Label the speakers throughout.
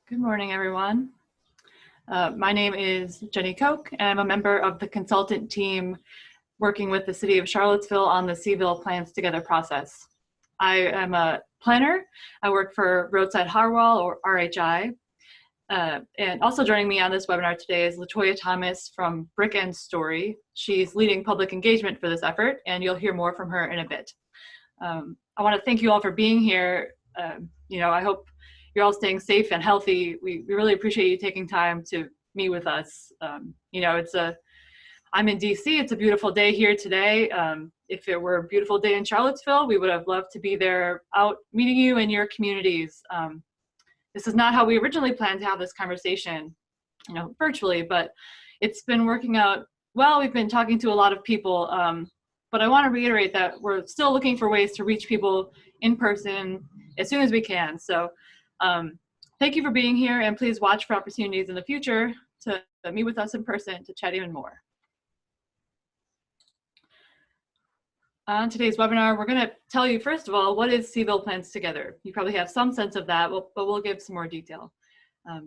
Speaker 1: Good morning, everyone. My name is Jenny Koch, and I'm a member of the consultant team working with the City of Charlottesville on the Cville Plans Together process. I am a planner. I work for Roadside Harwell, or RHI. And also joining me on this webinar today is LaToya Thomas from Brick and Story. She's leading public engagement for this effort, and you'll hear more from her in a bit. I want to thank you all for being here. I hope you're all staying safe and healthy. We really appreciate you taking time to meet with us. I'm in DC. It's a beautiful day here today. If it were a beautiful day in Charlottesville, we would have loved to be there out meeting you in your communities. This is not how we originally planned to have this conversation, virtually, but it's been working out well. We've been talking to a lot of people, but I want to reiterate that we're still looking for ways to reach people in person as soon as we can. So thank you for being here, and please watch for opportunities in the future to meet with us in person to chat even more. On today's webinar, we're going to tell you, first of all, what is Cville Plans Together? You probably have some sense of that, but we'll give some more detail.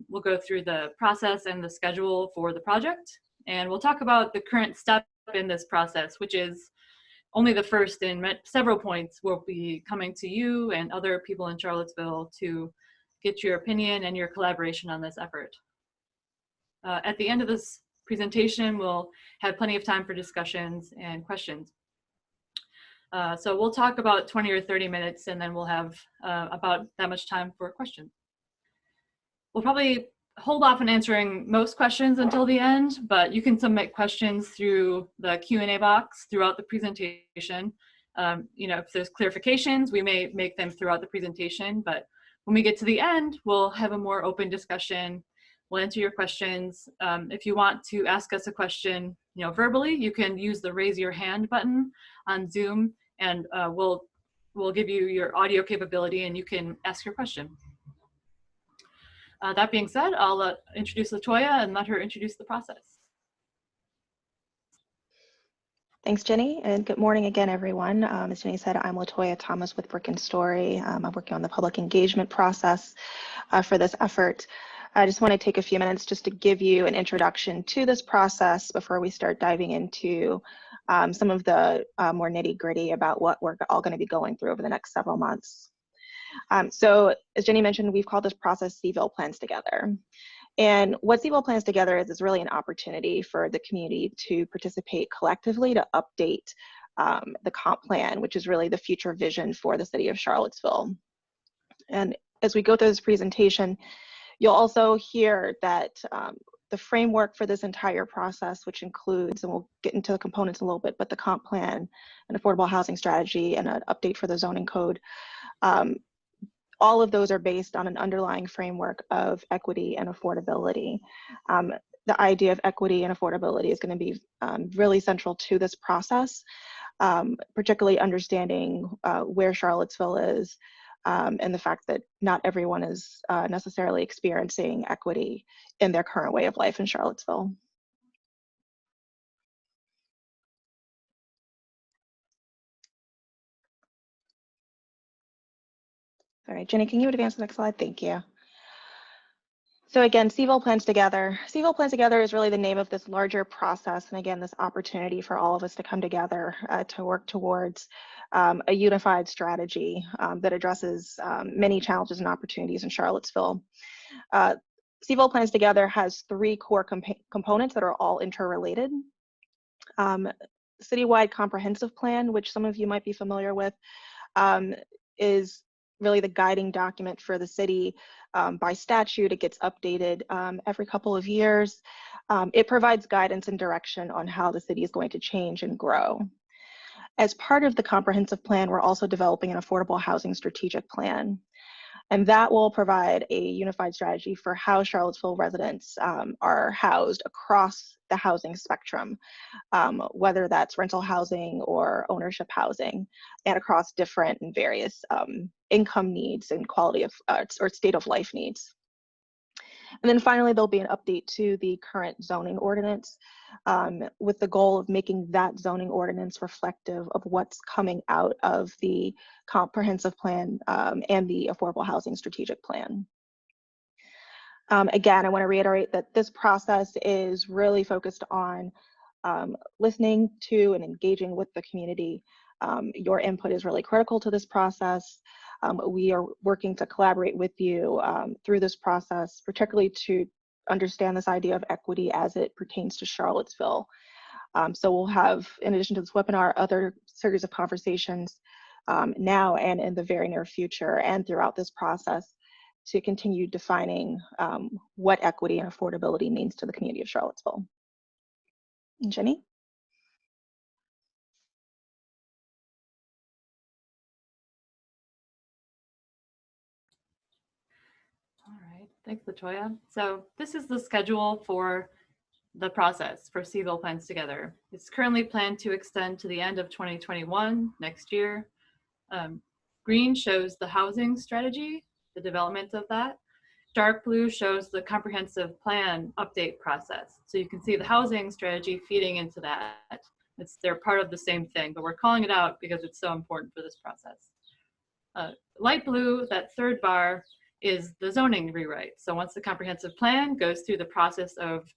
Speaker 1: We'll go through the process and the schedule for the project, and we'll talk about the current step in this process, which is only the first in several points. We'll be coming to you and other people in Charlottesville to get your opinion and your collaboration on this effort. At the end of this presentation, we'll have plenty of time for discussions and questions. So we'll talk about 20 or 30 minutes, and then we'll have about that much time for questions. We'll probably hold off on answering most questions until the end, but you can submit questions through the Q&A box throughout the presentation. If there's clarifications, we may make them throughout the presentation, but when we get to the end, we'll have a more open discussion. We'll answer your questions. If you want to ask us a question, verbally, you can use the raise your hand button on Zoom, and we'll give you your audio capability and you can ask your question. That being said, I'll introduce LaToya and let her introduce the process.
Speaker 2: Thanks, Jenny, and good morning again, everyone. As Jenny said, I'm LaToya Thomas with Brick and Story. I'm working on the public engagement process for this effort. I just want to take a few minutes just to give you an introduction to this process before we start diving into some of the more nitty-gritty about what we're all going to be going through over the next several months. So as Jenny mentioned, we've called this process Cville Plans Together. And what Cville Plans Together is really an opportunity for the community to participate collectively to update the comp plan, which is really the future vision for the city of Charlottesville. And as we go through this presentation, you'll also hear that the framework for this entire process, which includes, and we'll get into the components a little bit, but the comp plan, an affordable housing strategy, and an update for the zoning code, all of those are based on an underlying framework of equity and affordability. The idea of equity and affordability is going to be really central to this process, particularly understanding where Charlottesville is and the fact that not everyone is necessarily experiencing equity in their current way of life in Charlottesville. All right, Jenny, can you advance the next slide? Thank you. So again, Cville Plans Together. Cville Plans Together is really the name of this larger process, and again, this opportunity for all of us to come together to work towards a unified strategy that addresses many challenges and opportunities in Charlottesville. Cville Plans Together has three core components that are all interrelated. Citywide Comprehensive Plan, which some of you might be familiar with, is really the guiding document for the city. By statute, it gets updated every couple of years. It provides guidance and direction on how the city is going to change and grow. As part of the comprehensive plan, we're also developing an affordable housing strategic plan. And that will provide a unified strategy for how Charlottesville residents are housed across the housing spectrum, whether that's rental housing or ownership housing, and across different and various income needs and quality of or state of life needs. And then finally, there'll be an update to the current zoning ordinance with the goal of making that zoning ordinance reflective of what's coming out of the comprehensive plan and the affordable housing strategic plan. Again, I want to reiterate that this process is really focused on listening to and engaging with the community. Your input is really critical to this process. We are working to collaborate with you through this process, particularly to understand this idea of equity as it pertains to Charlottesville. So we'll have, in addition to this webinar, other series of conversations now and in the very near future and throughout this process to continue defining what equity and affordability means to the community of Charlottesville. Jenny?
Speaker 1: All right, thanks, Latoya. So this is the schedule for the process for Cville Plans Together. It's currently planned to extend to the end of 2021, next year. Green shows the housing strategy, the development of that. Dark blue shows the comprehensive plan update process. So you can see the housing strategy feeding into that. They're part of the same thing, but we're calling it out because it's so important for this process. Light blue, that third bar, is the zoning rewrite. So once the comprehensive plan goes through the process of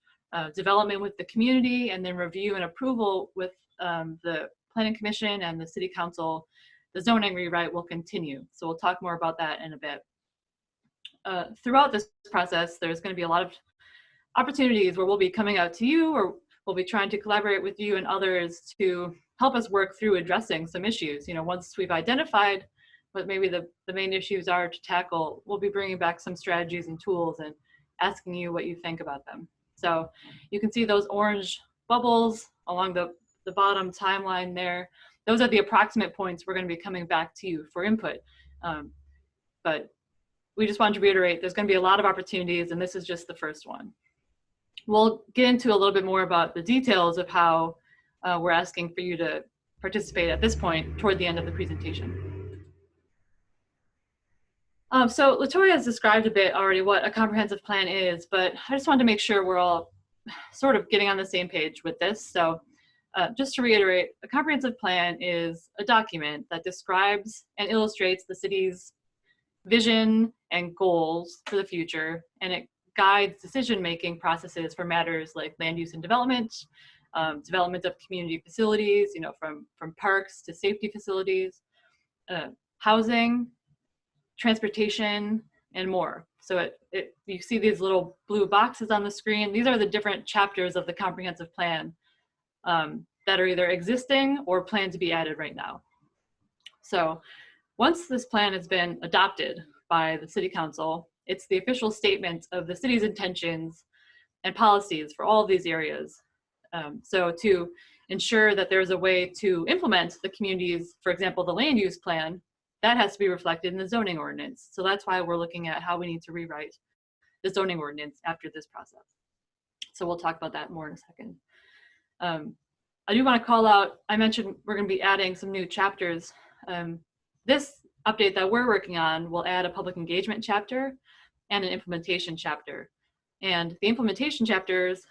Speaker 1: development with the community and then review and approval with the Planning Commission and the City Council, the zoning rewrite will continue. So we'll talk more about that in a bit. Throughout this process, there's going to be a lot of opportunities where we'll be coming out to you, or we'll be trying to collaborate with you and others to help us work through addressing some issues. You know, once we've identified what maybe the main issues are to tackle, we'll be bringing back some strategies and tools and asking you what you think about them. So you can see those orange bubbles along the bottom timeline there. Those are the approximate points we're going to be coming back to you for input. But we just wanted to reiterate, there's going to be a lot of opportunities, and this is just the first one. We'll get into a little bit more about the details of how we're asking for you to participate at this point toward the end of the presentation. So Latoya has described a bit already what a comprehensive plan is, but I just wanted to make sure we're all sort of getting on the same page with this. So just to reiterate, a comprehensive plan is a document that describes and illustrates the city's vision and goals for the future, and it guides decision-making processes for matters like land use and development, development of community facilities, you know, from parks to safety facilities, housing, transportation, and more. So you see these little blue boxes on the screen. These are the different chapters of the comprehensive plan that are either existing or planned to be added right now. So once this plan has been adopted by the City Council, it's the official statement of the city's intentions and policies for all of these areas. So to ensure that there's a way to implement the community's, for example, the land use plan, that has to be reflected in the zoning ordinance. So that's why we're looking at how we need to rewrite the zoning ordinance after this process. So we'll talk about that more in a second. I do want to call out, I mentioned we're going to be adding some new chapters. This update that we're working on will add a public engagement chapter and an implementation chapter. And the implementation chapters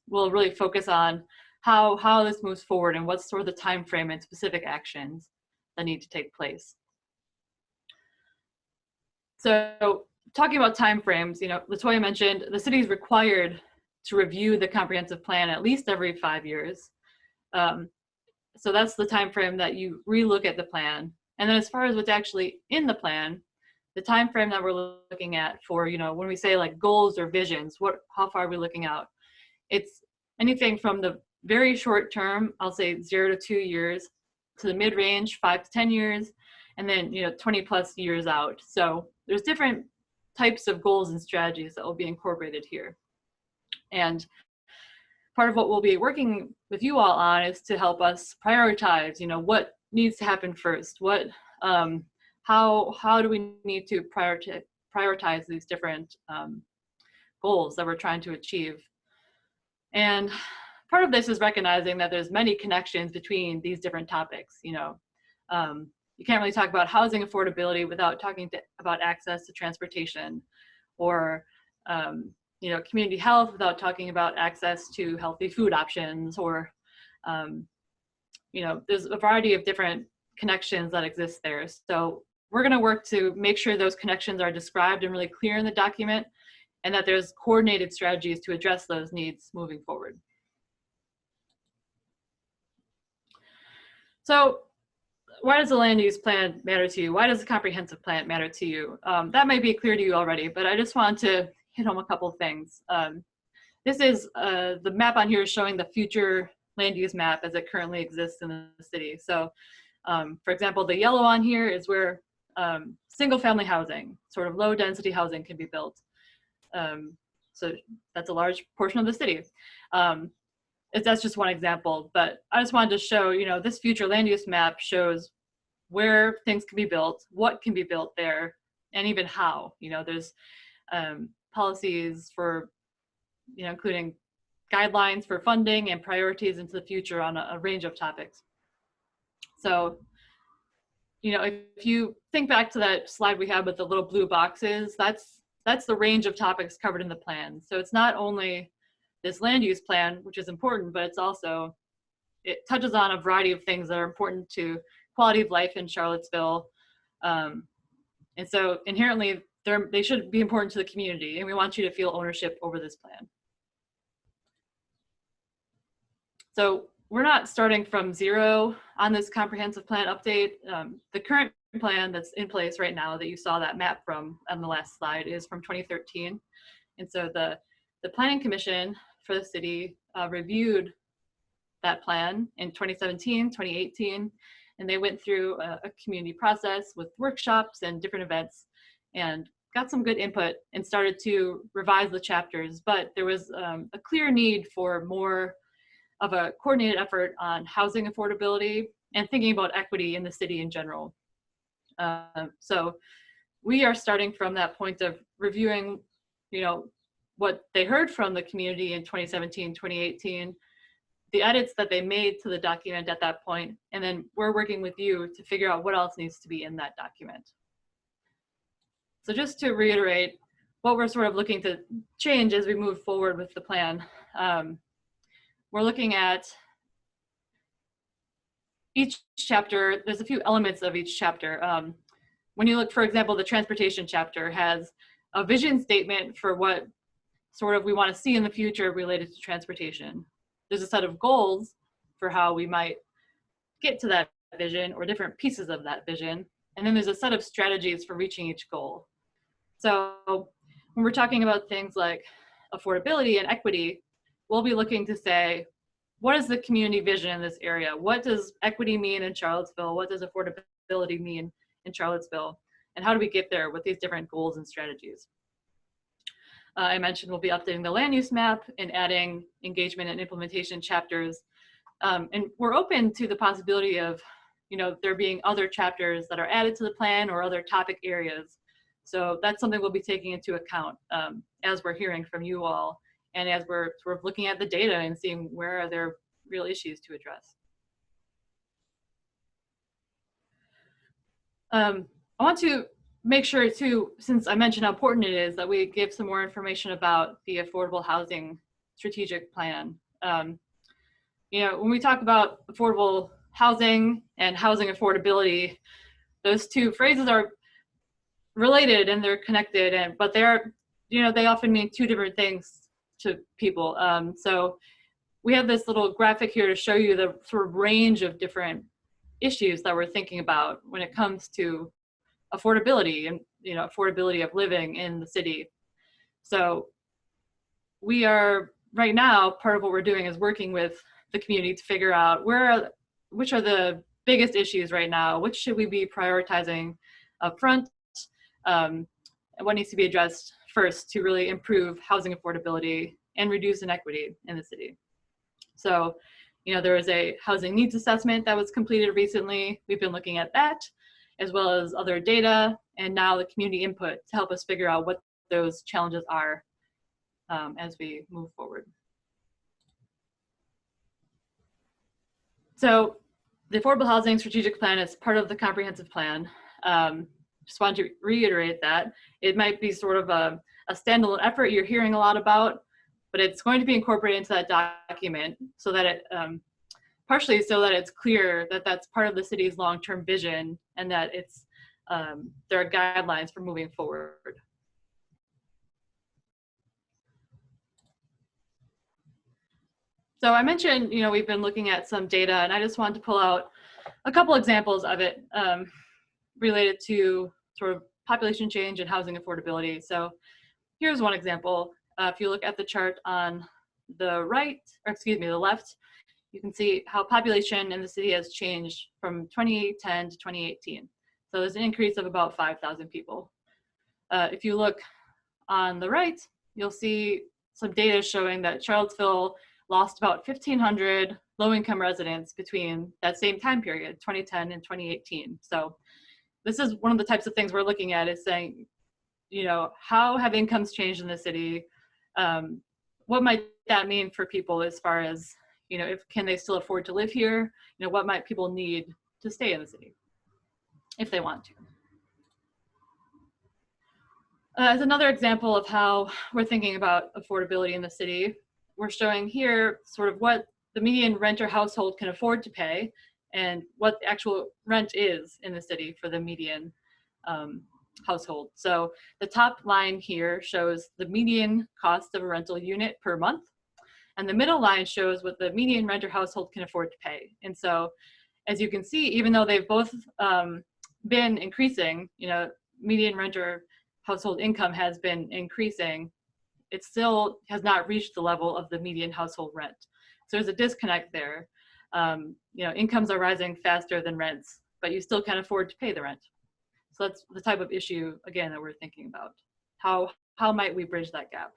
Speaker 1: will really focus on how this moves forward and what's sort of the time frame and specific actions that need to take place. So talking about time frames, you know, Latoya mentioned the city is required to review the comprehensive plan at least every 5 years. So that's the time frame that you relook at the plan. And then as far as what's actually in the plan, the time frame that we're looking at for, you know, when we say like goals or visions, how far are we looking out? It's anything from the very short term, I'll say 0 to 2 years, to the mid-range, 5 to 10 years, and then, you know, 20 plus years out. So there's different types of goals and strategies that will be incorporated here. And part of what we'll be working with you all on is to help us prioritize, you know, what needs to happen first, how do we need to prioritize these different goals that we're trying to achieve. And part of this is recognizing that there's many connections between these different topics. You know, you can't really talk about housing affordability without talking about access to transportation, or you know, community health without talking about access to healthy food options, or you know, there's a variety of different connections that exist there. So we're going to work to make sure those connections are described and really clear in the document, and that there's coordinated strategies to address those needs moving forward. So why does the land use plan matter to you? Why does the comprehensive plan matter to you? That might be clear to you already, but I just want to hit home a couple of things. This is the map on here is showing the future land use map as it currently exists in the city. So for example, the yellow on here is where single family housing, sort of low density housing, can be built. So that's a large portion of the city. That's just one example, but I just wanted to show, this future land use map shows where things can be built, what can be built there, and even how. There's policies for, including guidelines for funding and priorities into the future on a range of topics. So, if you think back to that slide we had with the little blue boxes, that's the range of topics covered in the plan. So it's not only this land use plan, which is important, but it touches on a variety of things that are important to quality of life in Charlottesville. And so inherently, they should be important to the community, and we want you to feel ownership over this plan. So we're not starting from zero on this comprehensive plan update. The current plan that's in place right now that you saw that map from on the last slide is from 2013. And so the Planning Commission for the city reviewed that plan in 2017, 2018, and they went through a community process with workshops and different events and got some good input and started to revise the chapters. But there was a clear need for more of a coordinated effort on housing affordability and thinking about equity in the city in general. So we are starting from that point of reviewing, what they heard from the community in 2017, 2018, the edits that they made to the document at that point, and then we're working with you to figure out what else needs to be in that document. So just to reiterate what we're sort of looking to change as we move forward with the plan, we're looking at each chapter. There's a few elements of each chapter. When you look, for example, the transportation chapter has a vision statement for what sort of we want to see in the future related to transportation. There's a set of goals for how we might get to that vision or different pieces of that vision. And then there's a set of strategies for reaching each goal. So when we're talking about things like affordability and equity, we'll be looking to say, what is the community vision in this area? What does equity mean in Charlottesville? What does affordability mean in Charlottesville? And how do we get there with these different goals and strategies? I mentioned we'll be updating the land use map and adding engagement and implementation chapters. And we're open to the possibility of, there being other chapters that are added to the plan or other topic areas. So that's something we'll be taking into account as we're hearing from you all and as we're sort of looking at the data and seeing where are there real issues to address. I want to make sure too, since I mentioned how important it is, that we give some more information about the affordable housing strategic plan. When we talk about affordable housing and housing affordability, those two phrases are related and they're connected, but they often mean two different things to people. So we have this little graphic here to show you the sort of range of different issues that we're thinking about when it comes to affordability and affordability of living in the city. So we are right now, part of what we're doing is working with the community to figure out which are the biggest issues right now, which should we be prioritizing up front, and what needs to be addressed first to really improve housing affordability and reduce inequity in the city. So there was a housing needs assessment that was completed recently. We've been looking at that, as well as other data, and now the community input to help us figure out what those challenges are as we move forward. So the Affordable Housing Strategic Plan is part of the comprehensive plan. Just wanted to reiterate that. It might be sort of a standalone effort you're hearing a lot about, but it's going to be incorporated into that document so that it, partially so that it's clear that that's part of the city's long-term vision and that it's, there are guidelines for moving forward. So I mentioned, we've been looking at some data, and I just wanted to pull out a couple examples of it related to sort of population change and housing affordability. So here's one example. If you look at the chart on the right, or excuse me, the left, you can see how population in the city has changed from 2010 to 2018. So there's an increase of about 5,000 people. If you look on the right, you'll see some data showing that Charlottesville lost about 1,500 low-income residents between that same time period, 2010 and 2018. So this is one of the types of things we're looking at, is saying, how have incomes changed in the city? What might that mean for people as far as, can they still afford to live here? What might people need to stay in the city if they want to? As another example of how we're thinking about affordability in the city, we're showing here sort of what the median renter household can afford to pay and what the actual rent is in the city for the median household. So the top line here shows the median cost of a rental unit per month, and the middle line shows what the median renter household can afford to pay. And so, as you can see, even though they've both been increasing, median renter household income has been increasing, it still has not reached the level of the median household rent. So there's a disconnect there. Incomes are rising faster than rents, but you still can't afford to pay the rent. So that's the type of issue, again, that we're thinking about. How might we bridge that gap?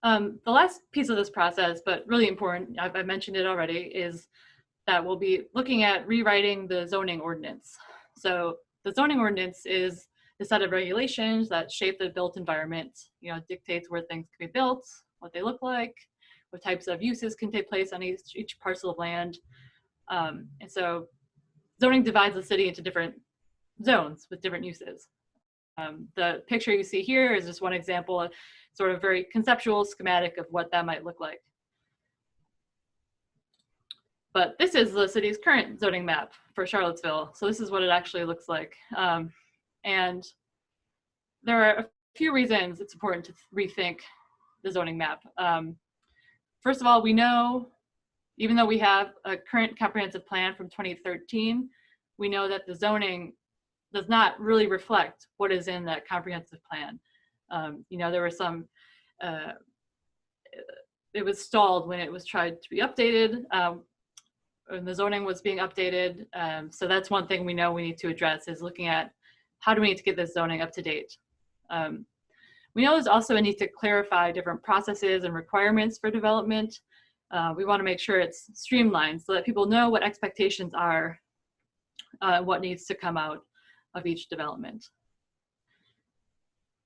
Speaker 1: The last piece of this process, but really important, I mentioned it already, is that we'll be looking at rewriting the zoning ordinance. So the zoning ordinance is the set of regulations that shape the built environment, dictates where things can be built, what they look like, what types of uses can take place on each parcel of land. And so zoning divides the city into different zones with different uses. The picture you see here is just one example, of sort of very conceptual schematic of what that might look like. But this is the city's current zoning map for Charlottesville. So this is what it actually looks like. And there are a few reasons it's important to rethink the zoning map. First of all, we know, even though we have a current comprehensive plan from 2013, we know that the zoning does not really reflect what is in that comprehensive plan. There were some, it was stalled when it was tried to be updated, when the zoning was being updated. So that's one thing we know we need to address, is looking at how do we need to get this zoning up to date. We know there's also a need to clarify different processes and requirements for development. We want to make sure it's streamlined so that people know what expectations are, what needs to come out of each development.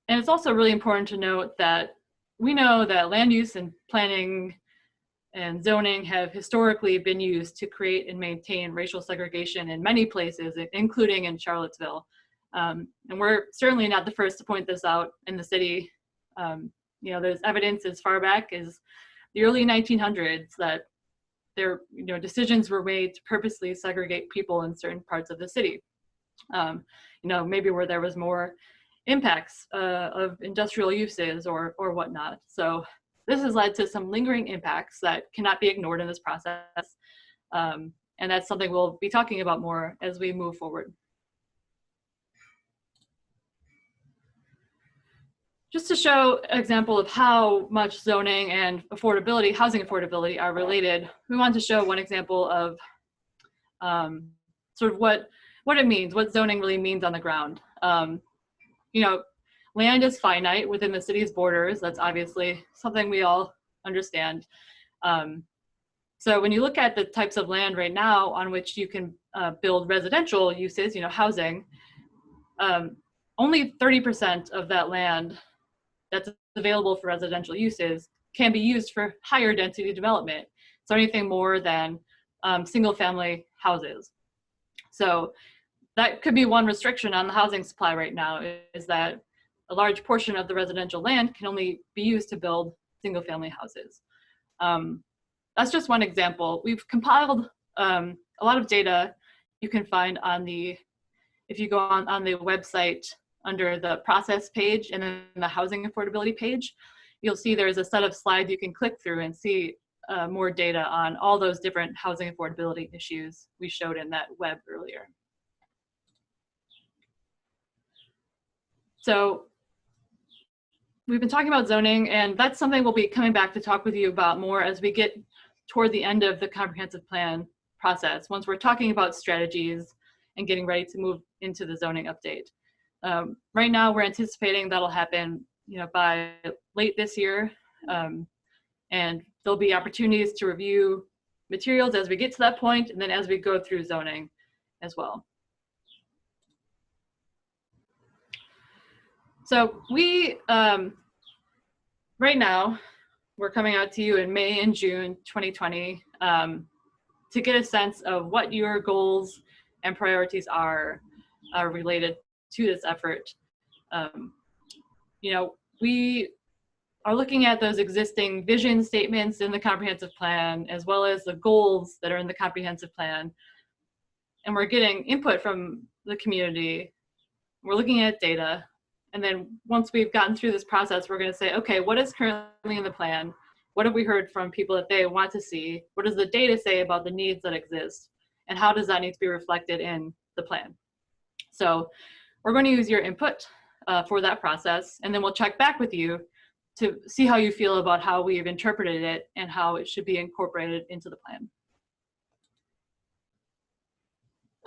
Speaker 1: And it's also really important to note that we know that land use and planning and zoning have historically been used to create and maintain racial segregation in many places, including in Charlottesville. And we're certainly not the first to point this out in the city. There's evidence as far back as the early 1900s that decisions were made to purposely segregate people in certain parts of the city. Maybe where there was more impacts of industrial uses or whatnot. So this has led to some lingering impacts that cannot be ignored in this process. And that's something we'll be talking about more as we move forward. Just to show an example of how much zoning and affordability, housing affordability, are related, we want to show one example of sort of what it means, what zoning really means on the ground. Land is finite within the city's borders. That's obviously something we all understand. So when you look at the types of land right now on which you can build residential uses, housing, only 30% of that land that's available for residential uses can be used for higher density development. So anything more than single family houses. So that could be one restriction on the housing supply right now, is that a large portion of the residential land can only be used to build single family houses. That's just one example. We've compiled a lot of data you can find if you go on the website under the process page and then the housing affordability page. you'll see there's a set of slides you can click through and see more data on all those different housing affordability issues we showed in that web earlier. So we've been talking about zoning, and that's something we'll be coming back to talk with you about more as we get toward the end of the comprehensive plan process, once we're talking about strategies and getting ready to move into the zoning update. Right now, we're anticipating that'll happen by late this year, and there'll be opportunities to review materials as we get to that point, and then as we go through zoning as well. So we, right now, we're coming out to you in May and June 2020 to get a sense of what your goals and priorities are related to this effort. We are looking at those existing vision statements in the comprehensive plan, as well as the goals that are in the comprehensive plan. And we're getting input from the community. We're looking at data. And then once we've gotten through this process, we're going to say, okay, what is currently in the plan? What have we heard from people that they want to see? What does the data say about the needs that exist? And how does that need to be reflected in the plan? So we're going to use your input for that process, and then we'll check back with you to see how you feel about how we've interpreted it and how it should be incorporated into the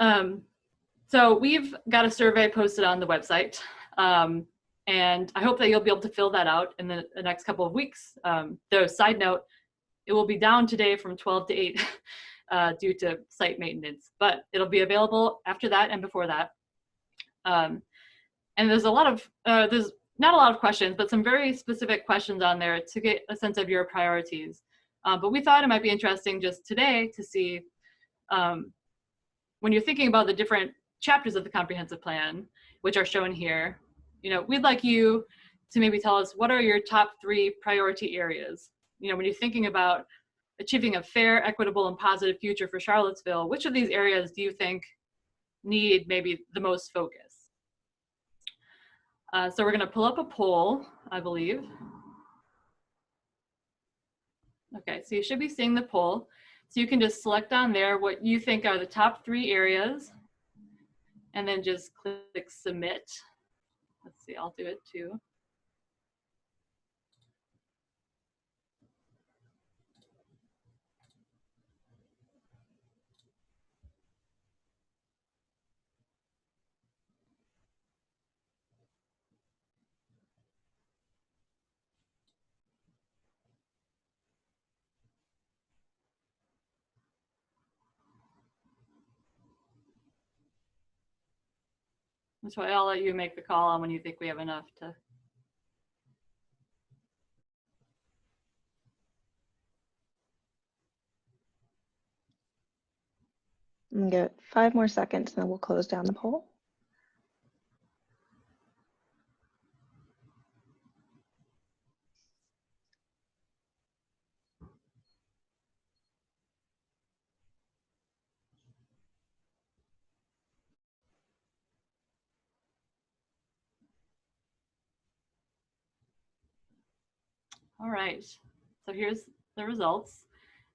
Speaker 1: plan. So we've got a survey posted on the website, and I hope that you'll be able to fill that out in the next couple of weeks. Though, side note, it will be down today from 12 to 8 due to site maintenance, but it'll be available after that and before that. And there's there's not a lot of questions, but some very specific questions on there to get a sense of your priorities. But we thought it might be interesting just today to see when you're thinking about the different chapters of the comprehensive plan, which are shown here, we'd like you to maybe tell us what are your top 3 priority areas. When you're thinking about achieving a fair, equitable, and positive future for Charlottesville, which of these areas do you think need maybe the most focus? So we're going to pull up a poll, I believe. Okay, so you should be seeing the poll. So you can just select on there what you think are the top 3 areas, and then just click submit. Let's see, I'll do it too. That's why I'll let you make the call on when you think we have enough to.
Speaker 2: I'm gonna give it 5 more seconds, and then we'll close down the poll.
Speaker 1: All right, so here's the results.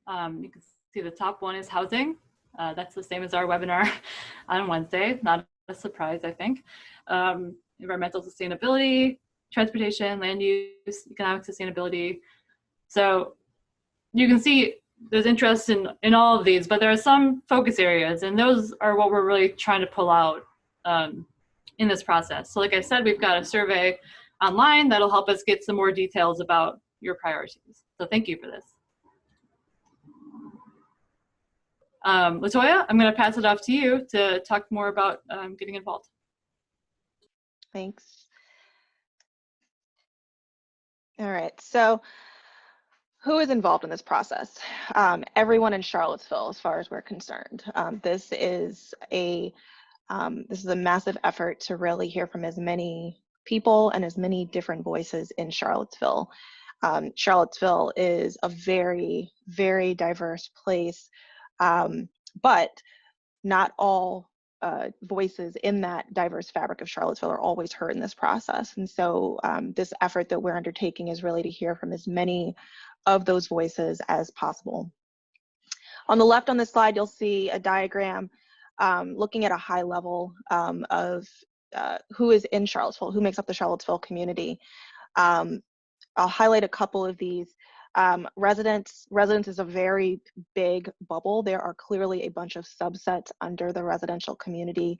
Speaker 1: You can see the top 1 is housing. That's the same as our webinar on Wednesday, not a surprise, I think. Environmental sustainability, transportation, land use, economic sustainability. So you can see there's interest in all of these, but there are some focus areas, and those are what we're really trying to pull out in this process. So like I said, we've got a survey online that'll help us get some more details about your priorities. So thank you for this. Latoya, I'm going to pass it off to you to talk more about getting involved.
Speaker 2: Thanks. All right, so who is involved in this process? Everyone in Charlottesville, as far as we're concerned. This is a massive effort to really hear from as many people and as many different voices in Charlottesville. Charlottesville is a very, very diverse place, but not all voices in that diverse fabric of Charlottesville are always heard in this process. And so this effort that we're undertaking is really to hear from as many of those voices as possible. On the left on this slide, you'll see a diagram looking at a high level of who is in Charlottesville, who makes up the Charlottesville community. I'll highlight a couple of these. Residents is a very big bubble. There are clearly a bunch of subsets under the residential community.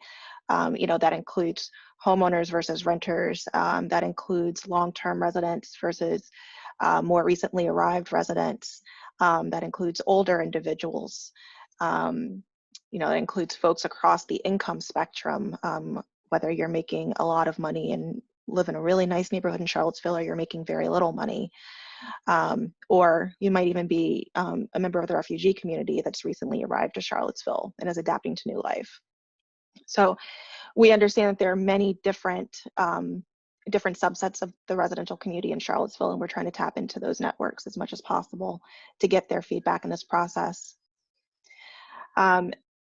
Speaker 2: That includes homeowners versus renters. That includes long-term residents versus more recently arrived residents. That includes older individuals. That includes folks across the income spectrum, whether you're making a lot of money and live in a really nice neighborhood in Charlottesville, or you're making very little money. Or you might even be a member of the refugee community that's recently arrived to Charlottesville and is adapting to new life. So we understand that there are many different subsets of the residential community in Charlottesville, and we're trying to tap into those networks as much as possible to get their feedback in this process.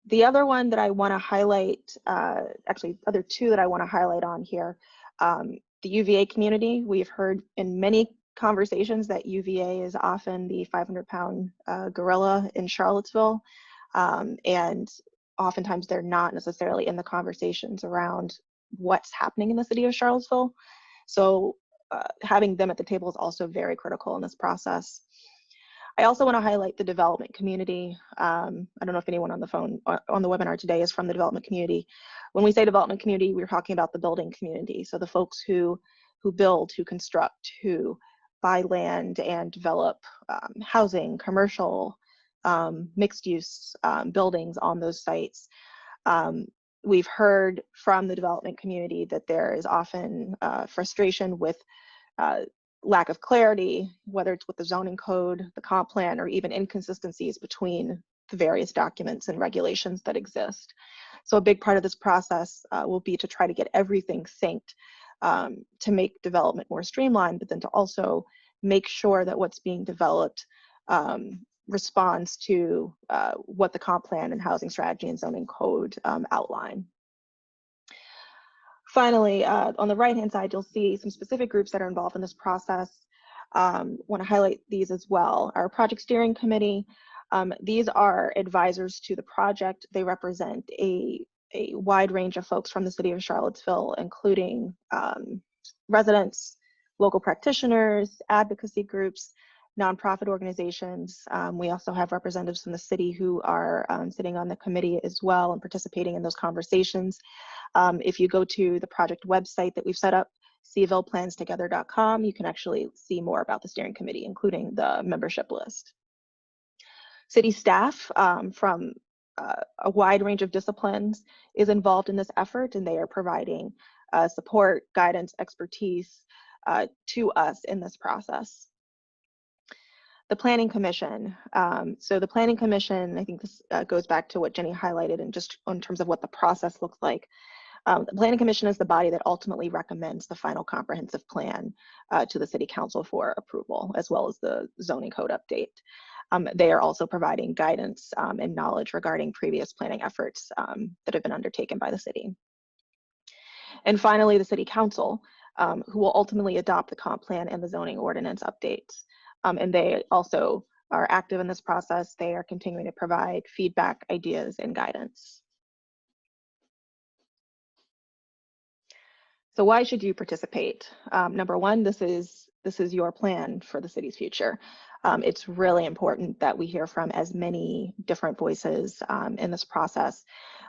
Speaker 2: The other one that I want to highlight, actually other two that I want to highlight on here, the UVA community. We've heard in many conversations that UVA is often the 500-pound gorilla in Charlottesville, and oftentimes they're not necessarily in the conversations around what's happening in the city of Charlottesville. So having them at the table is also very critical in this process. I also want to highlight the development community. I don't know if anyone on the phone on the webinar today is from the development community. When we say development community, we're talking about the building community. So the folks who build, who construct, who buy land and develop housing, commercial, mixed use buildings on those sites. We've heard from the development community that there is often frustration with lack of clarity, whether it's with the zoning code, the comp plan, or even inconsistencies between the various documents and regulations that exist. So a big part of this process will be to try to get everything synced to make development more streamlined, but then to also make sure that what's being developed responds to what the comp plan and housing strategy and zoning code outline. Finally, on the right-hand side, you'll see some specific groups that are involved in this process. Want to highlight these as well. Our project steering committee, these are advisors to the project. They represent a wide range of folks from the city of Charlottesville, including residents, local practitioners, advocacy groups, nonprofit organizations. We also have representatives from the city who are sitting on the committee as well and participating in those conversations. If you go to the project website that we've set up, cvilleplans.together.com, you can actually see more about the steering committee, including the membership list. City staff from a wide range of disciplines is involved in this effort, and they are providing support, guidance, expertise to us in this process. The Planning Commission. So the Planning Commission, I think this goes back to what Jenny highlighted, and just in terms of what the process looks like. The Planning Commission is the body that ultimately recommends the final comprehensive plan to the City Council for approval, as well as the zoning code update. They are also providing guidance and knowledge regarding previous planning efforts that have been undertaken by the city. And finally, the City Council, who will ultimately adopt the comp plan and the zoning ordinance updates. And they also are active in this process. They are continuing to provide feedback, ideas, and guidance. So why should you participate? Number one, this is your plan for the city's future. It's really important that we hear from as many different voices in this process.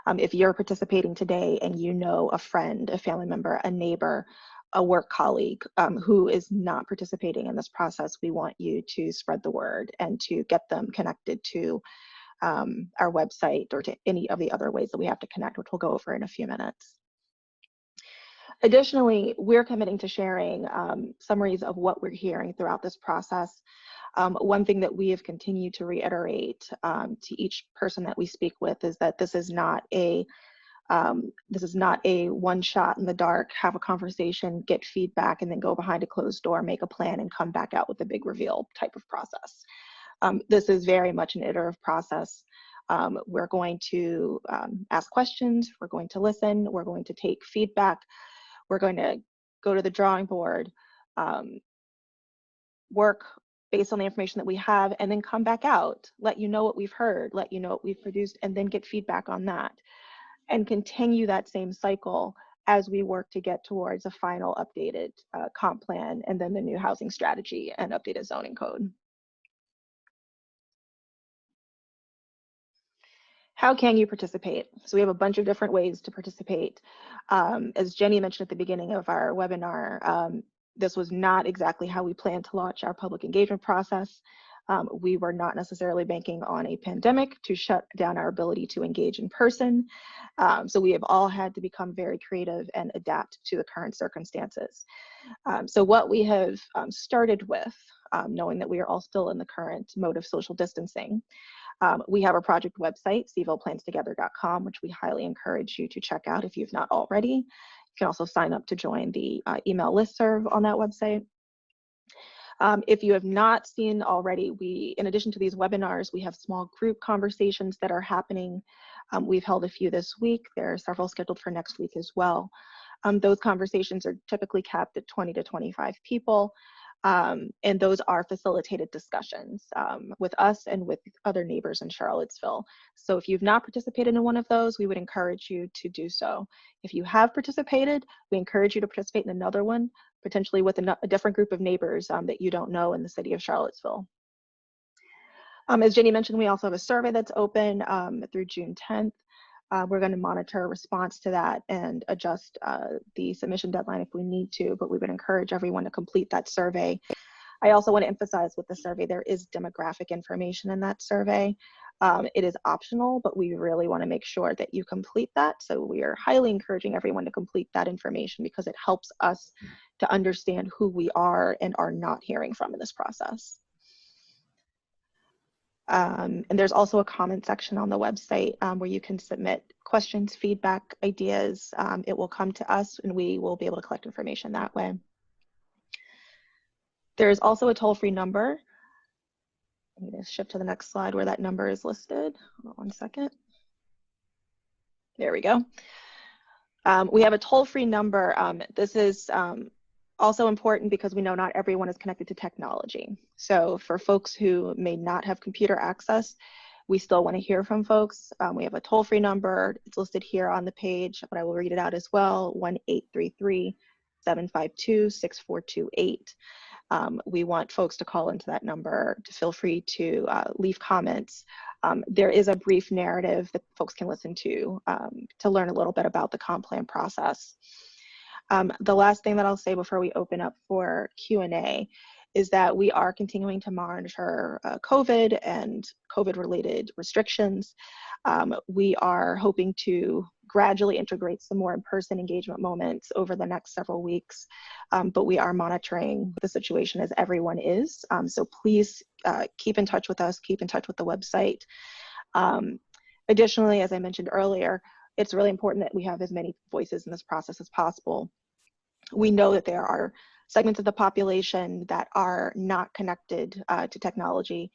Speaker 2: If you're participating today and you know a friend, a family member, a neighbor, a work colleague who is not participating in this process, we want you to spread the word and to get them connected to our website or to any of the other ways that we have to connect, which we'll go over in a few minutes. Additionally, we're committing to sharing summaries of what we're hearing throughout this process. One thing that we have continued to reiterate to each person that we speak with is that this is not a one shot in the dark, have a conversation, get feedback, and then go behind a closed door, make a plan, and come back out with a big reveal type of process. This is very much an iterative process. We're going to ask questions, we're going to listen, we're going to take feedback, we're going to go to the drawing board, work based on the information that we have, and then come back out, let you know what we've heard, let you know what we've produced, and then get feedback on that. And continue that same cycle as we work to get towards a final updated comp plan and then the new housing strategy and updated zoning code. How can you participate? So we have a bunch of different ways to participate. As Jenny mentioned at the beginning of our webinar, this was not exactly how we planned to launch our public engagement process. We were not necessarily banking on a pandemic to shut down our ability to engage in person. So we have all had to become very creative and adapt to the current circumstances. So what we have started with, knowing that we are all still in the current mode of social distancing, we have a project website, cvilleplans.together.com, which we highly encourage you to check out if you've not already. You can also sign up to join the email listserv on that website. If you have not seen already, in addition to these webinars, we have small group conversations that are happening. We've held a few this week. There are several scheduled for next week as well. Those conversations are typically capped at 20 to 25 people. And those are facilitated discussions with us and with other neighbors in Charlottesville. So if you've not participated in one of those, we would encourage you to do so. If you have participated, we encourage you to participate in another one, potentially with a different group of neighbors that you don't know in the city of Charlottesville. As Jenny mentioned, we also have a survey that's open through June 10th. We're going to monitor response to that and adjust the submission deadline if we need to, but we would encourage everyone to complete that survey. I also want to emphasize with the survey, there is demographic information in that survey. It is optional, but we really want to make sure that you complete that. So we are highly encouraging everyone to complete that information because it helps us to understand who we are and are not hearing from in this process. And there's also a comment section on the website where you can submit questions, feedback, ideas. It will come to us and we will be able to collect information that way. There's also a toll-free number. I'm going to shift to the next slide where that number is listed. Hold on one second. There we go. We have a toll-free number. This is also important because we know not everyone is connected to technology. So for folks who may not have computer access, we still want to hear from folks. We have a toll-free number. It's listed here on the page, but I will read it out as well, 1-833-752-6428. We want folks to call into that number to feel free to leave comments. There is a brief narrative that folks can listen to learn a little bit about the comp plan process. The last thing that I'll say before we open up for Q&A is that we are continuing to monitor COVID and COVID-related restrictions. We are hoping to gradually integrate some more in-person engagement moments over the next several weeks, but we are monitoring the situation as everyone is. So please keep in touch with us, keep in touch with the website. Additionally, as I mentioned earlier, it's really important that we have as many voices in this process as possible. We know that there are segments of the population that are not connected to technology.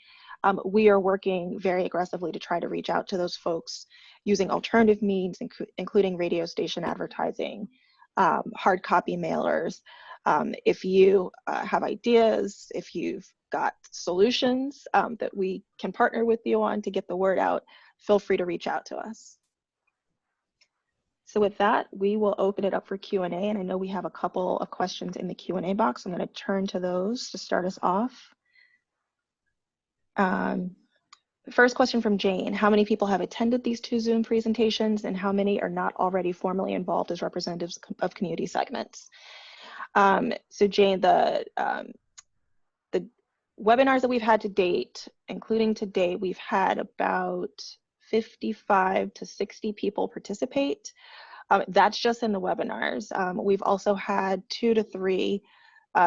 Speaker 2: We are working very aggressively to try to reach out to those folks using alternative means, including radio station advertising, hard copy mailers. If you have ideas, if you've got solutions that we can partner with you on to get the word out, feel free to reach out to us. So with that, we will open it up for Q&A, and I know we have a couple of questions in the Q&A box. I'm going to turn to those to start us off. The first question from Jane: how many people have attended these 2 Zoom presentations, and how many are not already formally involved as representatives of community segments? So Jane, the webinars that we've had to date, including today, we've had about 55 to 60 people participate. That's just in the webinars. We've also had 2 to 3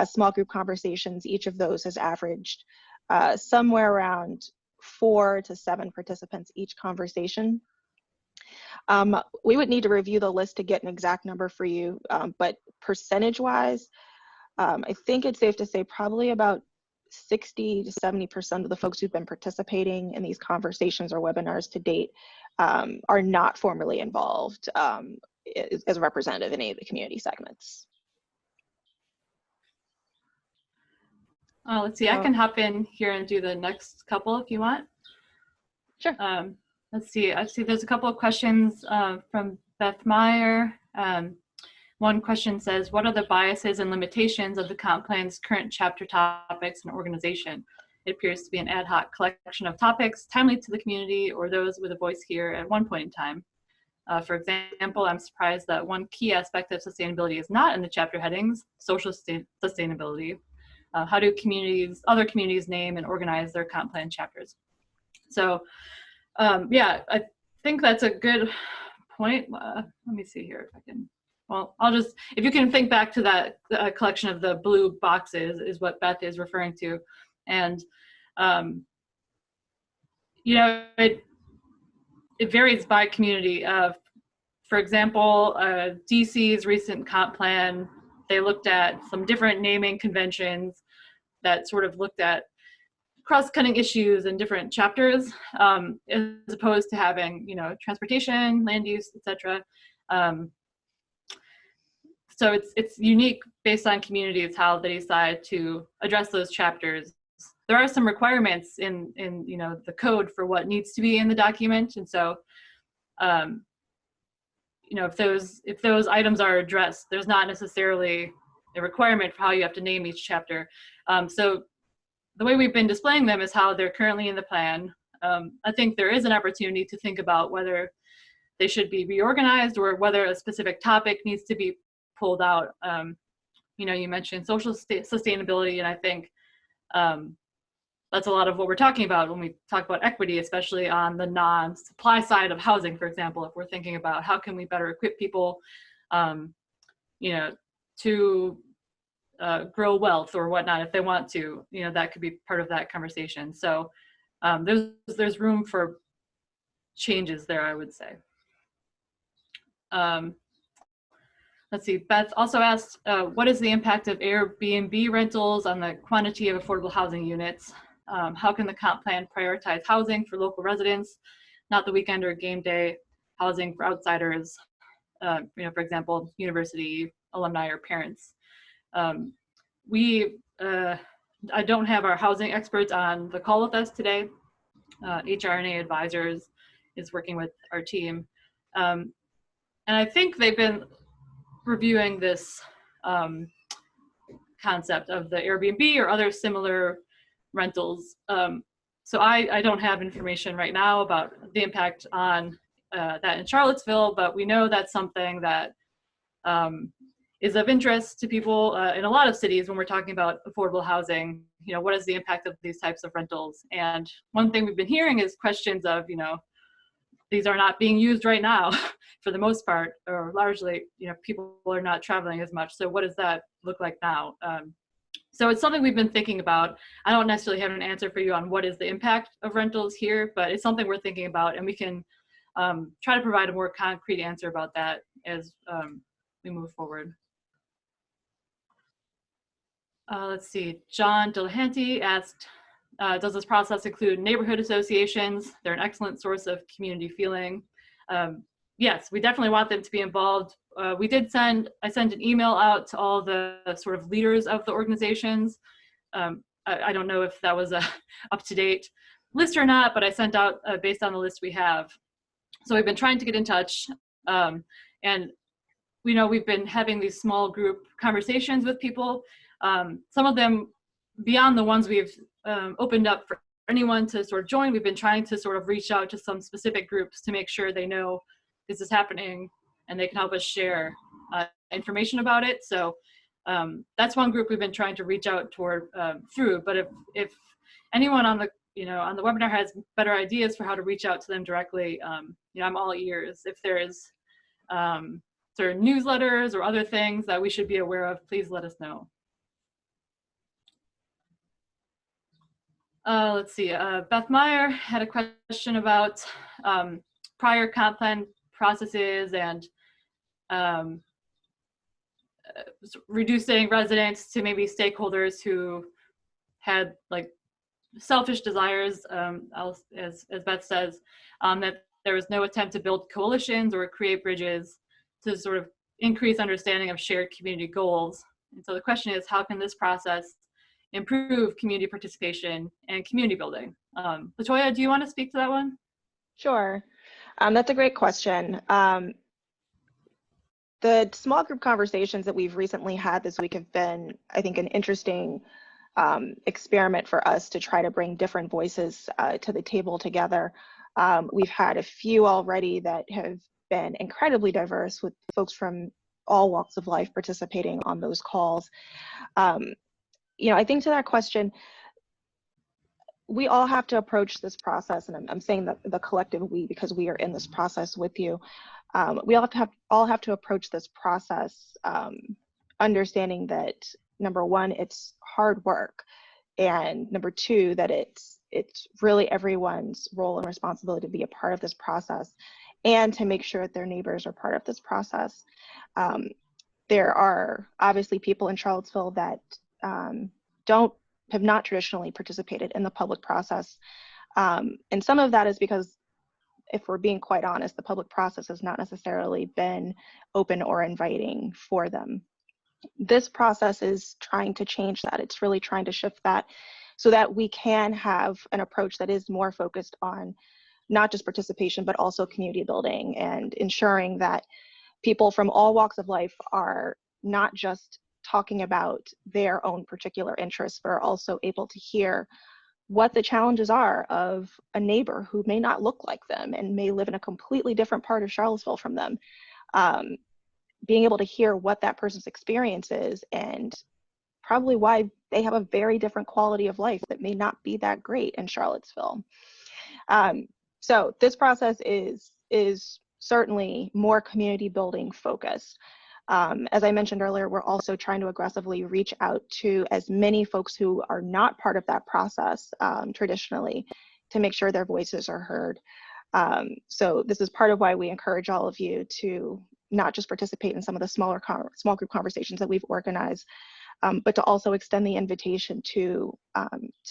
Speaker 2: small group conversations. Each of those has averaged somewhere around 4 to 7 participants each conversation. We would need to review the list to get an exact number for you, but percentage-wise, I think it's safe to say probably about 60 to 70% of the folks who've been participating in these conversations or webinars to date are not formally involved as a representative in any of the community segments.
Speaker 1: Let's see, I can hop in here and do the next couple if you want.
Speaker 2: Sure.
Speaker 1: Let's see, I see there's a couple of questions from Beth Meyer. One question says, what are the biases and limitations of the comp plan's current chapter topics and organization? It appears to be an ad hoc collection of topics timely to the community or those with a voice here at one point in time. For example, I'm surprised that one key aspect of sustainability is not in the chapter headings, social sustainability. How do other communities name and organize their comp plan chapters? So yeah, I think that's a good point. Let me see here if I can. Well, if you can think back to that collection of the blue boxes is what Beth is referring to. And, you know, it varies by community. For example, DC's recent comp plan, they looked at some different naming conventions that sort of looked at cross-cutting issues in different chapters, as opposed to having, you know, transportation, land use, etc. So it's unique based on communities how they decide to address those chapters. There are some requirements in you know, the code for what needs to be in the document, and so you know, if those items are addressed, there's not necessarily a requirement for how you have to name each chapter. So the way we've been displaying them is how they're currently in the plan. I think there is an opportunity to think about whether they should be reorganized or whether a specific topic needs to be pulled out. You know, you mentioned social sustainability, and I think that's a lot of what we're talking about when we talk about equity, especially on the non-supply side of housing, for example. If we're thinking about how can we better equip people, you know, to grow wealth or whatnot if they want to, you know, that could be part of that conversation. So there's room for changes there, I would say. Let's see, Beth also asked, what is the impact of Airbnb rentals on the quantity of affordable housing units? How can the comp plan prioritize housing for local residents, not the weekend or game day housing for outsiders, you know, for example, university alumni or parents? I don't have our housing experts on the call with us today. HRNA Advisors is working with our team. And I think they've been reviewing this concept of the Airbnb or other similar rentals. So I don't have information right now about the impact on that in Charlottesville, but we know that's something that is of interest to people in a lot of cities when we're talking about affordable housing. You know, what is the impact of these types of rentals? And one thing we've been hearing is questions of, you know, these are not being used right now for the most part, or largely, you know, people are not traveling as much. So what does that look like now? So it's something we've been thinking about. I don't necessarily have an answer for you on what is the impact of rentals here, but it's something we're thinking about, and we can try to provide a more concrete answer about that as we move forward. Let's see, John Delahanty asked, does this process include neighborhood associations? They're an excellent source of community feeling. Yes, we definitely want them to be involved. I sent an email out to all the sort of leaders of the organizations. I don't know if that was a up-to-date list or not, but I sent out based on the list we have. So we've been trying to get in touch, and we know we've been having these small group conversations with people. Some of them, beyond the ones we've opened up for anyone to sort of join, we've been trying to sort of reach out to some specific groups to make sure they know this is happening and they can help us share information about it. So that's one group we've been trying to reach out toward through. But if anyone on the webinar has better ideas for how to reach out to them directly, you know, I'm all ears. If there is sort of newsletters or other things that we should be aware of, please let us know. Let's see, Beth Meyer had a question about prior comp plan processes and reducing residents to maybe stakeholders who had like selfish desires, as Beth says, that there was no attempt to build coalitions or create bridges to sort of increase understanding of shared community goals. And so the question is, how can this process improve community participation and community building? Latoya, do you want to speak to that one?
Speaker 2: Sure. That's a great question. The small group conversations that we've recently had this week have been, I think, an interesting experiment for us to try to bring different voices to the table together. We've had a few already that have been incredibly diverse, with folks from all walks of life participating on those calls. You know, I think to that question, we all have to approach this process, and I'm saying the collective we, because we are in this process with you. We all have to approach this process understanding that, number one, it's hard work, and number two, that it's really everyone's role and responsibility to be a part of this process and to make sure that their neighbors are part of this process. There are obviously people in Charlottesville that have not traditionally participated in the public process. And some of that is because, if we're being quite honest, the public process has not necessarily been open or inviting for them. This process is trying to change that. It's really trying to shift that so that we can have an approach that is more focused on not just participation, but also community building, and ensuring that people from all walks of life are not just talking about their own particular interests, but are also able to hear what the challenges are of a neighbor who may not look like them and may live in a completely different part of Charlottesville from them. Being able to hear what that person's experience is, and probably why they have a very different quality of life that may not be that great in Charlottesville. So this process is certainly more community building focused. As I mentioned earlier, we're also trying to aggressively reach out to as many folks who are not part of that process traditionally, to make sure their voices are heard. So this is part of why we encourage all of you to not just participate in some of the small group conversations that we've organized, but to also extend the invitation to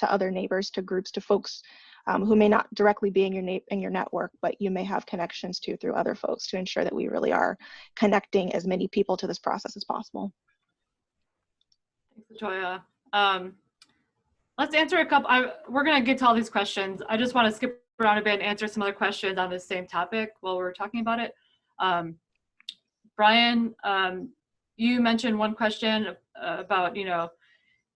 Speaker 2: other neighbors, to groups, to folks who may not directly be in your network, but you may have connections to through other folks, to ensure that we really are connecting as many people to this process as possible.
Speaker 1: Thanks, Latoya. Let's answer a couple. We're going to get to all these questions. I just want to skip around a bit and answer some other questions on this same topic while we're talking about it. Brian, you mentioned one question about,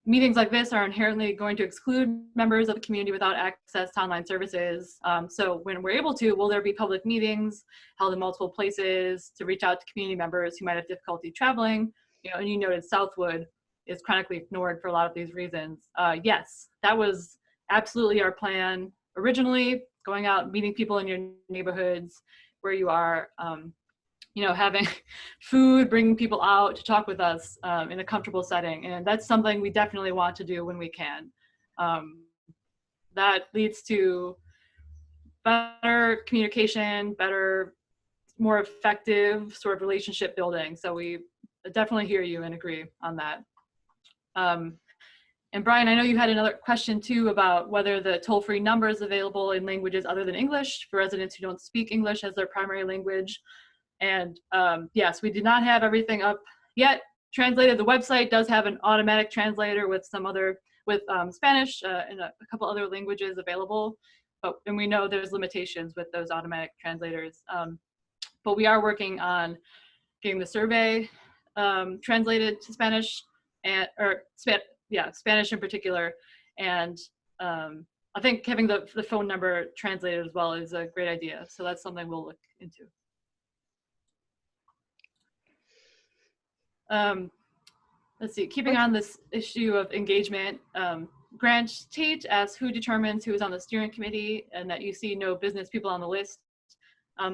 Speaker 1: meetings like this are inherently going to exclude members of the community without access to online services. So when we're able to, will there be public meetings held in multiple places to reach out to community members who might have difficulty traveling? And you noted Southwood is chronically ignored for a lot of these reasons. Yes, that was absolutely our plan originally, going out, meeting people in your neighborhoods where you are, having food, bringing people out to talk with us in a comfortable setting. And that's something we definitely want to do when we can. That leads to better communication, better, more effective sort of relationship building. So we definitely hear you and agree on that. And Brian, I know you had another question too about whether the toll-free number is available in languages other than English for residents who don't speak English as their primary language. And yes, we did not have everything up yet translated. The website does have an automatic translator with Spanish and a couple other languages available, and we know there's limitations with those automatic translators. But we are working on getting the survey translated to Spanish, Spanish in particular. And I think having the phone number translated as well is a great idea. So that's something we'll look into. Let's see, keeping on this issue of engagement, Grant Tate asks who determines who is on the steering committee, and that you see no business people on the list.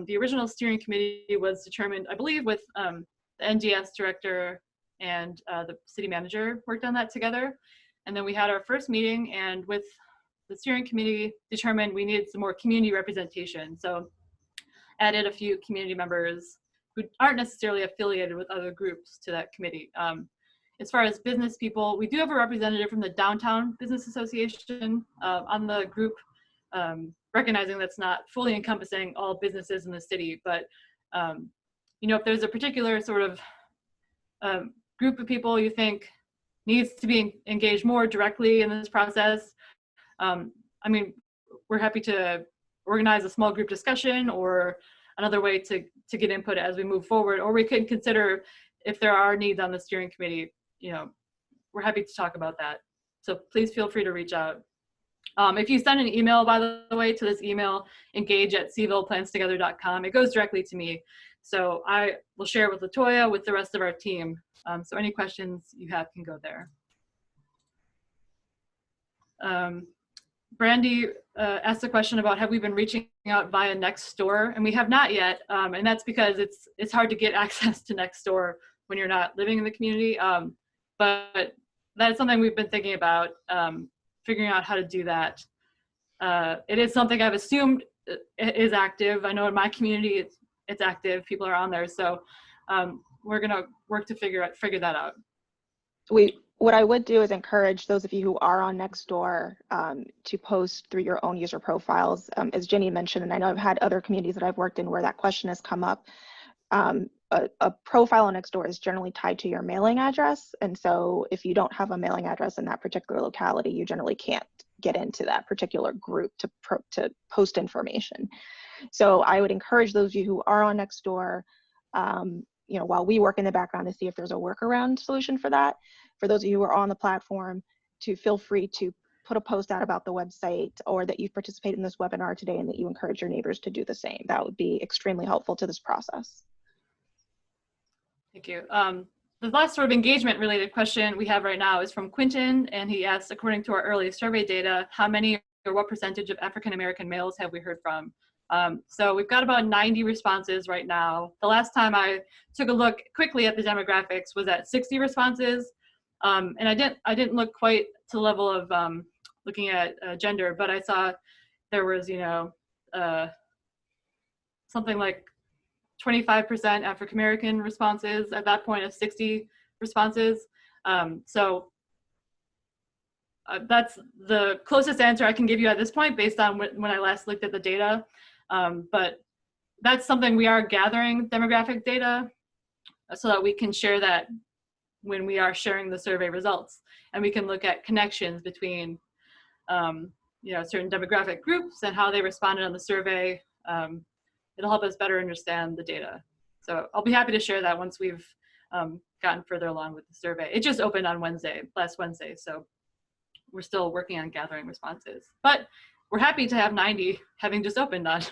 Speaker 1: The original steering committee was determined, I believe, with the NDS director and the city manager worked on that together. And then we had our first meeting, and with the steering committee determined we needed some more community representation. So added a few community members who aren't necessarily affiliated with other groups to that committee. As far as business people, we do have a representative from the Downtown Business Association on the group, recognizing that's not fully encompassing all businesses in the city, but you know, if there's a particular sort of group of people you think needs to be engaged more directly in this process, I mean, we're happy to organize a small group discussion or another way to get input as we move forward, or we could consider if there are needs on the steering committee, you know, we're happy to talk about that. So please feel free to reach out. If you send an email, by the way, to this email, engage@cvilleplans.together.com, it goes directly to me. So I will share it with LaToya, with the rest of our team. So any questions you have can go there. Brandy asked a question about, have we been reaching out via Nextdoor? And we have not yet. And that's because it's hard to get access to Nextdoor when you're not living in the community. But that's something we've been thinking about, figuring out how to do that. It is something I've assumed is active. I know in my community it's active. People are on there. So we're gonna work to figure that out.
Speaker 2: What I would do is encourage those of you who are on Nextdoor to post through your own user profiles. As Jenny mentioned, and I know I've had other communities that I've worked in where that question has come up, a profile on Nextdoor is generally tied to your mailing address. And so if you don't have a mailing address in that particular locality, you generally can't get into that particular group to post information. So I would encourage those of you who are on Nextdoor, you know, while we work in the background to see if there's a workaround solution for that. For those of you who are on the platform, to feel free to put a post out about the website, or that you've participated in this webinar today and that you encourage your neighbors to do the same. That would be extremely helpful to this process.
Speaker 1: Thank you. The last sort of engagement related question we have right now is from Quinton, and he asks, according to our early survey data, how many or what percentage of African-American males have we heard from? So we've got about 90 responses right now. The last time I took a look quickly at the demographics was at 60 responses. And I didn't look quite to the level of looking at gender, but I saw there was, you know, something like 25% African-American responses at that point of 60 responses. So that's the closest answer I can give you at this point based on when I last looked at the data. But that's something we are gathering demographic data so that we can share that when we are sharing the survey results, and we can look at connections between you know, certain demographic groups and how they responded on the survey. It'll help us better understand the data. So I'll be happy to share that once we've gotten further along with the survey. It just opened on last Wednesday, so we're still working on gathering responses. But we're happy to have 90 having just opened on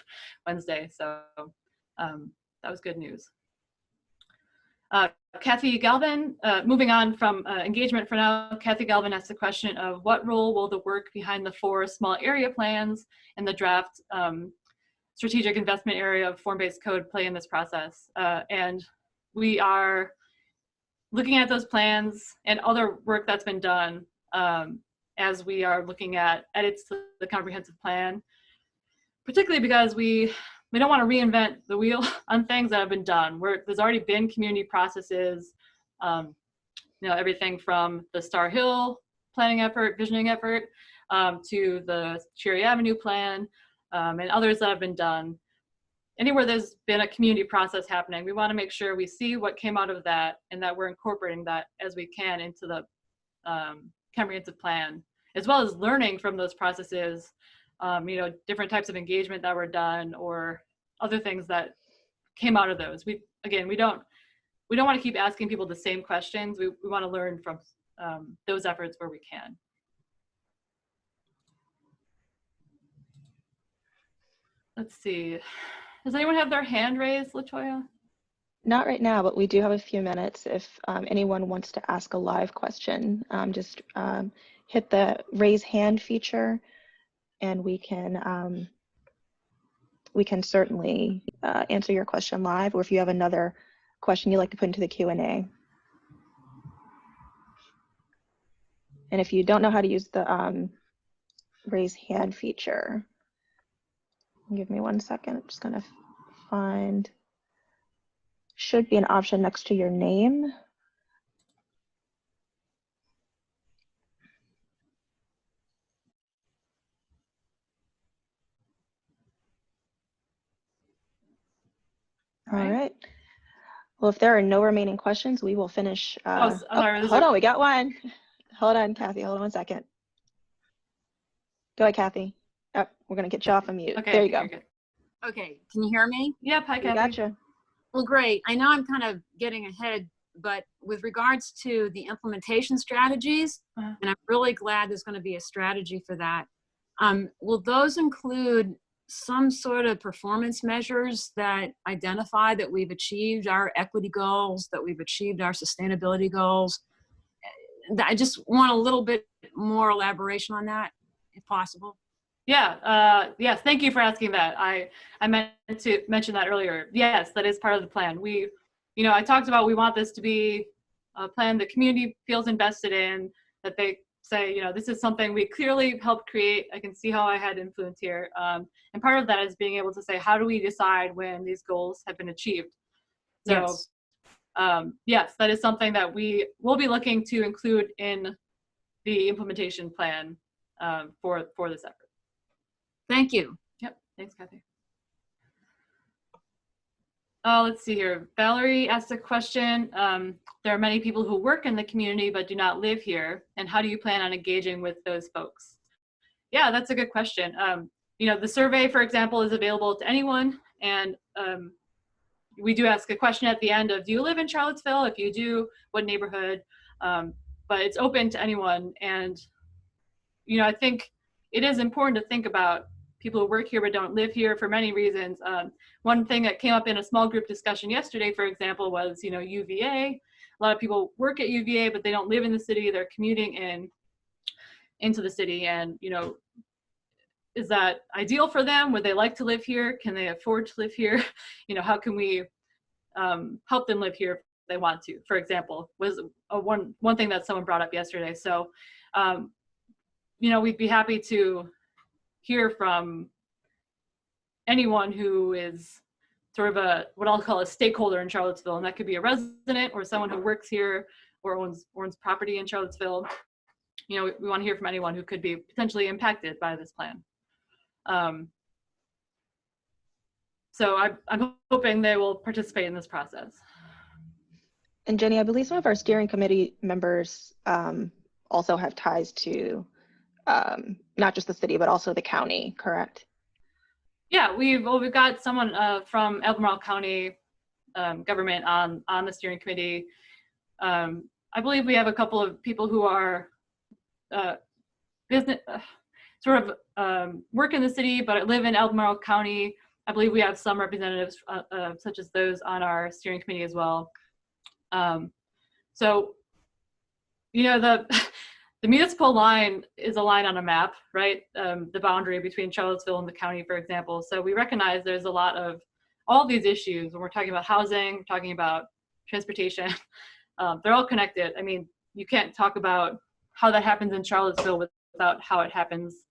Speaker 1: Wednesday, so that was good news. Kathy Galvin, moving on from engagement for now, Kathy Galvin asked the question of what role will the work behind the 4 small area plans and the draft strategic investment area of form-based code play in this process? And we are looking at those plans and other work that's been done as we are looking at edits to the comprehensive plan, particularly because we don't want to reinvent the wheel on things that have been done, where there's already been community processes, you know, everything from the Star Hill planning effort, visioning effort, to the Cherry Avenue plan, and others that have been done. Anywhere there's been a community process happening, we want to make sure we see what came out of that and that we're incorporating that as we can into the comprehensive plan, as well as learning from those processes, you know, different types of engagement that were done or other things that came out of those. We don't want to keep asking people the same questions. We want to learn from those efforts where we can. Let's see. Does anyone have their hand raised, LaToya?
Speaker 2: Not right now, but we do have a few minutes. If anyone wants to ask a live question, just hit the raise hand feature, and we can certainly answer your question live, or if you have another question you'd like to put into the Q&A. And if you don't know how to use the raise hand feature, give me 1 second. I'm just gonna find, should be an option next to your name. All right. Well, if there are no remaining questions, we will finish.
Speaker 1: Sorry,
Speaker 2: hold on, we got one. Hold on, Kathy. Hold on 1 second. Go ahead, Kathy. Oh, we're going to get you off of mute.
Speaker 1: Okay,
Speaker 2: there you go.
Speaker 1: good.
Speaker 3: Okay, can you hear me?
Speaker 1: Yep, hi,
Speaker 2: We
Speaker 1: Kathy.
Speaker 2: gotcha.
Speaker 3: Well, great. I know I'm kind of getting ahead, but with regards to the implementation strategies, and I'm really glad there's going to be a strategy for that. Will those include some sort of performance measures that identify that we've achieved our equity goals, that we've achieved our sustainability goals? I just want a little bit more elaboration on that, if possible.
Speaker 1: Yeah, yes, thank you for asking that. I meant to mention that earlier. Yes, that is part of the plan. I talked about we want this to be a plan the community feels invested in, that they say, this is something we clearly helped create. I can see how I had influence here. And part of that is being able to say, how do we decide when these goals have been achieved? So,
Speaker 3: Yes.
Speaker 1: Yes, that is something that we will be looking to include in the implementation plan for this effort.
Speaker 3: Thank you.
Speaker 1: Yep, thanks, Kathy. Let's see here. Valerie asked a question. There are many people who work in the community but do not live here. And how do you plan on engaging with those folks? Yeah, that's a good question. The survey, for example, is available to anyone. And we do ask a question at the end of, do you live in Charlottesville? If you do, what neighborhood? But it's open to anyone. And, I think it is important to think about people who work here but don't live here for many reasons. One thing that came up in a small group discussion yesterday, for example, was, UVA. A lot of people work at UVA, but they don't live in the city. They're commuting into the city. And, is that ideal for them? Would they like to live here? Can they afford to live here? How can we help them live here if they want to, for example, was one thing that someone brought up yesterday. So, we'd be happy to hear from anyone who is sort of what I'll call a stakeholder in Charlottesville, and that could be a resident or someone who works here or owns property in Charlottesville. We want to hear from anyone who could be potentially impacted by this plan. So I'm hoping they will participate in this process.
Speaker 2: And Jenny, I believe some of our steering committee members also have ties to not just the city, but also the county, correct?
Speaker 1: Yeah, we've got someone from Albemarle County government on the steering committee. I believe we have a couple of people who are business work in the city but live in Albemarle County. I believe we have some representatives such as those on our steering committee as well. So, the municipal line is a line on a map, right? The boundary between Charlottesville and the county, for example. So we recognize there's a lot of all these issues when we're talking about housing, we're talking about transportation. They're all connected. I mean, you can't talk about how that happens in Charlottesville without how it happens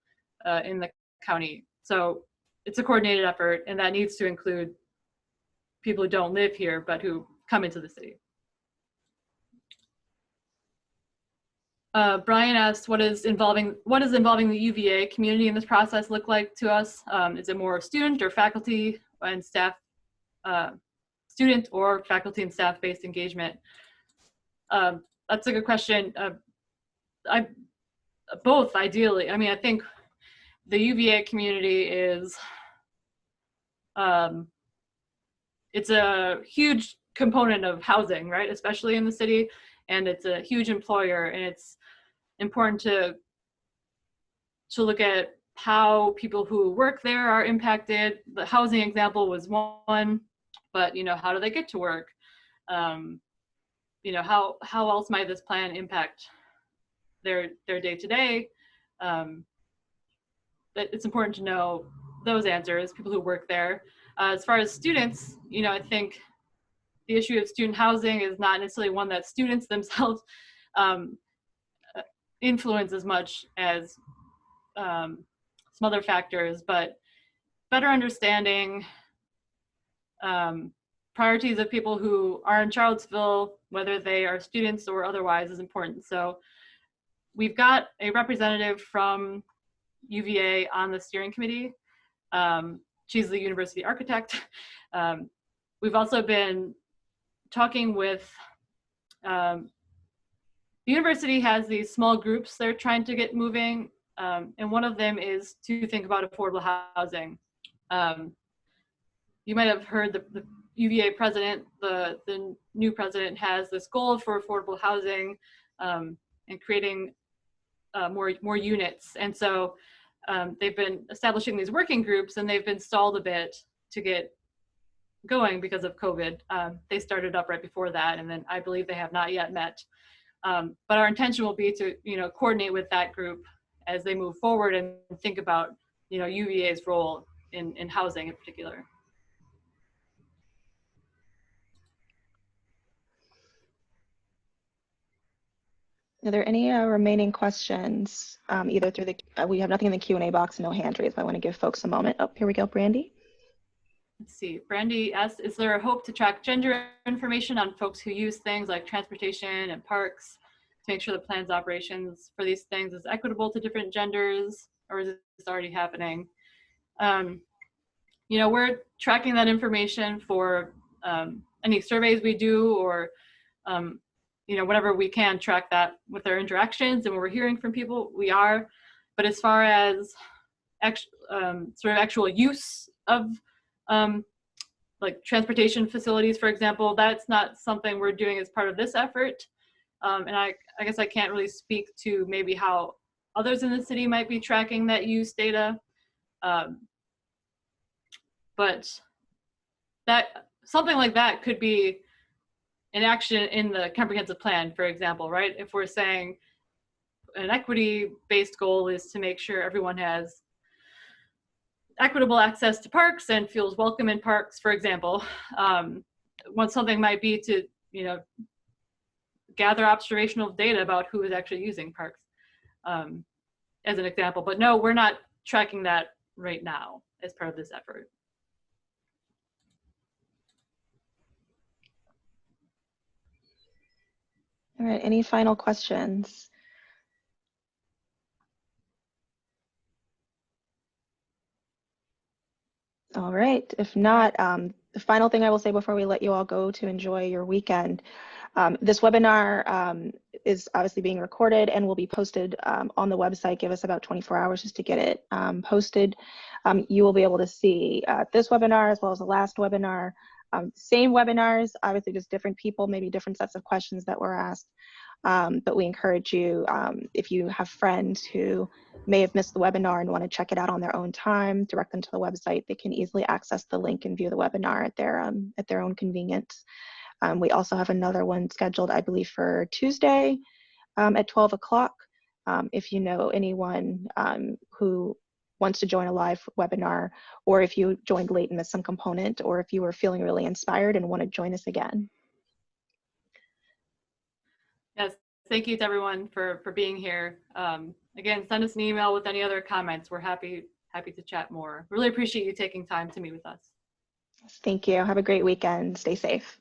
Speaker 1: in the county. So it's a coordinated effort, and that needs to include people who don't live here but who come into the city. Brian asked, what is involving the UVA community in this process look like to us? Is it more student or faculty and staff, student or faculty and staff-based engagement? That's a good question. Both, ideally. I mean, I think the UVA community is, it's a huge component of housing, right? Especially in the city, and it's a huge employer, and it's important to look at how people who work there are impacted. The housing example was one, but how do they get to work? How else might this plan impact their day-to-day? It's important to know those answers, people who work there. As far as students, I think the issue of student housing is not necessarily one that students themselves influence as much as some other factors, but better understanding priorities of people who are in Charlottesville, whether they are students or otherwise, is important. So we've got a representative from UVA on the steering committee. She's the university architect. We've also been talking with, the university has these small groups they're trying to get moving, and one of them is to think about affordable housing. You might have heard the UVA president, the new president, has this goal for affordable housing and creating more units. And so they've been establishing these working groups, and they've been stalled a bit to get going because of COVID. They started up right before that, and then I believe they have not yet met. But our intention will be to, coordinate with that group as they move forward and think about, UVA's role in housing in particular.
Speaker 2: Are there any remaining questions, either through we have nothing in the Q&A box, no hand raised, but I want to give folks a moment. Oh, here we go, Brandy.
Speaker 1: Let's see, Brandy asks, is there a hope to track gender information on folks who use things like transportation and parks to make sure the plan's operations for these things is equitable to different genders, or is this already happening? We're tracking that information for any surveys we do, or whenever we can track that with our interactions, and when we're hearing from people, we are. But as far as actual use of like transportation facilities, for example, that's not something we're doing as part of this effort. And I guess I can't really speak to maybe how others in the city might be tracking that use data. But something like that could be an action in the comprehensive plan, for example, right? If we're saying an equity-based goal is to make sure everyone has equitable access to parks and feels welcome in parks, for example, something might be to, gather observational data about who is actually using parks, as an example. But no, we're not tracking that right now as part of this effort.
Speaker 2: All right, any final questions? All right, if not, the final thing I will say before we let you all go to enjoy your weekend, this webinar is obviously being recorded and will be posted on the website. Give us about 24 hours just to get it posted. You will be able to see this webinar as well as the last webinar. Same webinars, obviously just different people, maybe different sets of questions that were asked. But we encourage you, if you have friends who may have missed the webinar and want to check it out on their own time, direct them to the website. They can easily access the link and view the webinar at their own convenience. We also have another one scheduled, I believe, for Tuesday at 12 o'clock. If you know anyone who wants to join a live webinar, or if you joined late and missed some component, or if you were feeling really inspired and want to join us again.
Speaker 1: Yes, thank you to everyone for being here. Again, send us an email with any other comments. We're happy to chat more. Really appreciate you taking time to meet with us.
Speaker 2: Thank you. Have a great weekend. Stay safe.